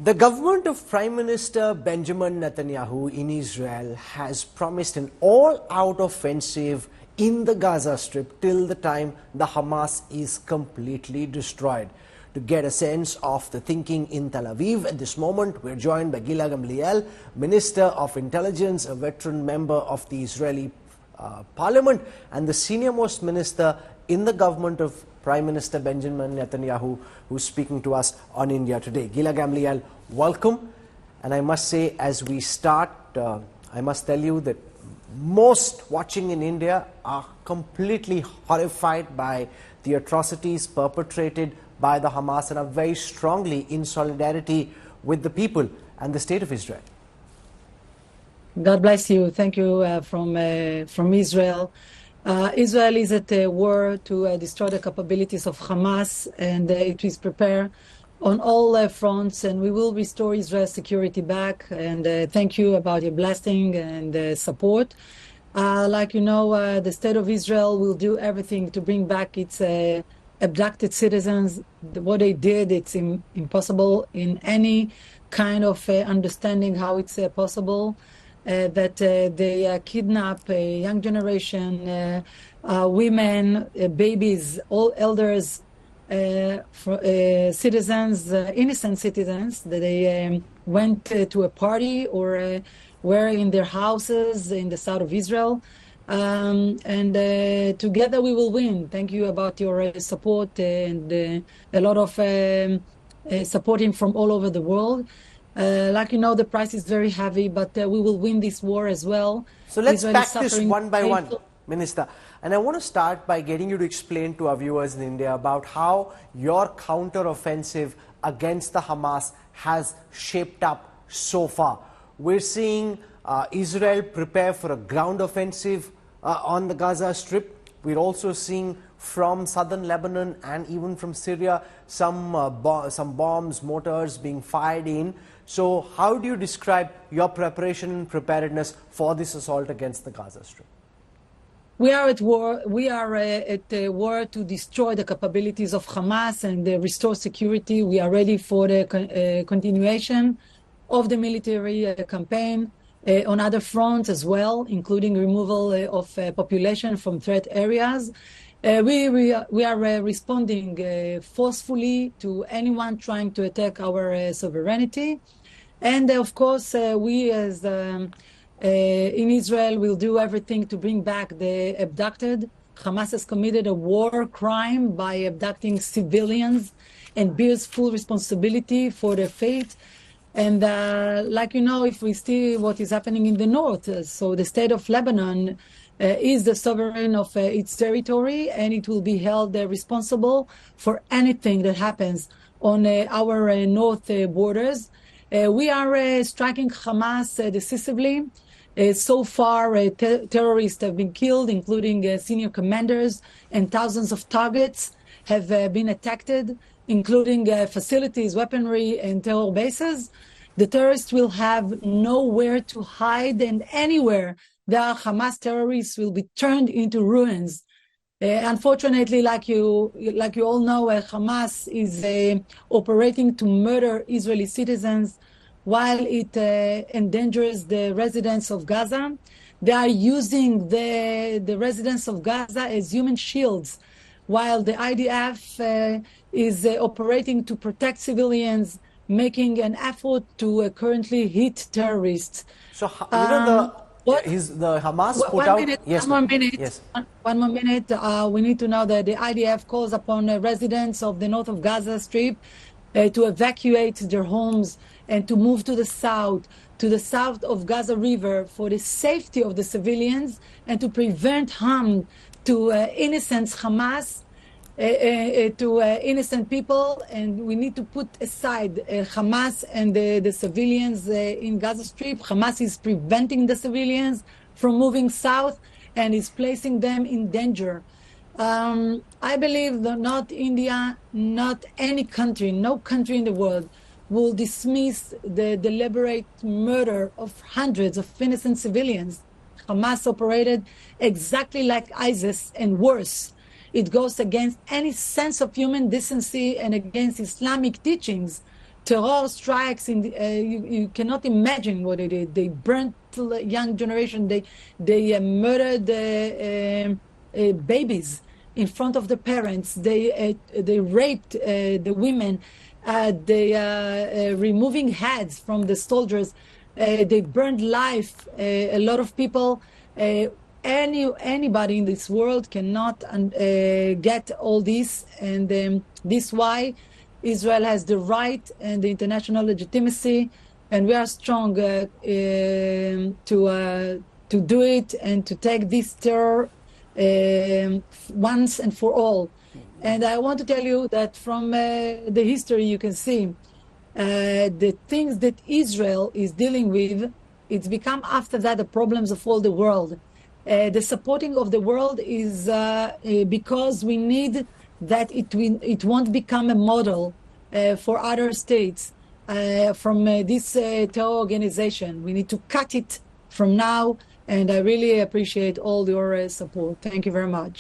The government of Prime Minister Benjamin Netanyahu in Israel has promised an all-out offensive in the Gaza Strip till the time the Hamas is completely destroyed. To get a sense of the thinking in Tel Aviv at this moment, we're joined by Gila Gamliel, Minister of Intelligence, a veteran member of the Israeli Parliament, and the senior-most minister in the government of Prime Minister Benjamin Netanyahu, who's speaking to us on India Today. Gila Gamliel, welcome. And I must say, as we start, I must tell you that most watching in India are completely horrified by the atrocities perpetrated by the Hamas and are very strongly in solidarity with the people and the state of Israel. God bless you. Thank you from Israel. Israel is at war to destroy the capabilities of Hamas, and it is prepared on all fronts, and we will restore Israel's security back. And thank you about your blessing and support. Like you know, the state of Israel will do everything to bring back its abducted citizens. What they did, it's impossible in any kind of understanding how it's possible. That they kidnap a young generation, women, babies, all elders, citizens, innocent citizens, that they went to a party or were in their houses in the south of Israel. And together we will win. Thank you about your support and a lot of supporting from all over the world. Like you know, the price is very heavy, but we will win this war as well. So let's pack this one by one, Minister. And I want to start by getting you to explain to our viewers in India about how your counter-offensive against the Hamas has shaped up so far. We're seeing Israel prepare for a ground offensive on the Gaza Strip. We're also seeing from southern Lebanon and even from Syria some bombs, mortars being fired in. So how do you describe your preparation and preparedness for this assault against the Gaza Strip? We are at war. We are at war to destroy the capabilities of Hamas and restore security. We are ready for the continuation of the military campaign on other fronts as well, including removal of population from threat areas. We are responding forcefully to anyone trying to attack our sovereignty. And of course, we as in Israel will do everything to bring back the abducted. Hamas has committed a war crime by abducting civilians and bears full responsibility for their fate. And like you know, if we see what is happening in the north, so the state of Lebanon is the sovereign of its territory, and it will be held responsible for anything that happens on our north borders. We are striking Hamas decisively. So far, terrorists have been killed, including senior commanders, and thousands of targets have been attacked, including facilities, weaponry, and terror bases. The terrorists will have nowhere to hide, and anywhere there are Hamas terrorists will be turned into ruins. Unfortunately, like you all know, Hamas is operating to murder Israeli citizens while it endangers the residents of Gaza. They are using the residents of Gaza as human shields, while the IDF is operating to protect civilians, making an effort to currently hit terrorists. So, the Hamas put out... One more minute. We need to know that the IDF calls upon residents of the north of Gaza Strip to evacuate their homes and to move to the south of Gaza River for the safety of the civilians and to prevent harm to innocent Hamas, to innocent people. And we need to put aside Hamas and the civilians in Gaza Strip. Hamas is preventing the civilians from moving south and is placing them in danger. I believe that not India, not any country, no country in the world will dismiss the deliberate murder of hundreds of innocent civilians. Hamas operated exactly like ISIS and worse. It goes against any sense of human decency and against Islamic teachings terror strikes in you cannot imagine what it is. They burnt the young generation. They murdered babies in front of the parents. They raped the women. They removing heads from the soldiers. They burned life. A lot of people. Anybody in this world cannot get all this, and this why Israel has the right and the international legitimacy, and we are strong to do it and to take this terror once and for all. And I want to tell you that from the history you can see the things that Israel is dealing with, it's become after that the problems of all the world. The supporting of the world is because we need that it won't become a model for other states from this terror organization. We need to cut it from now, and I really appreciate all your support. Thank you very much.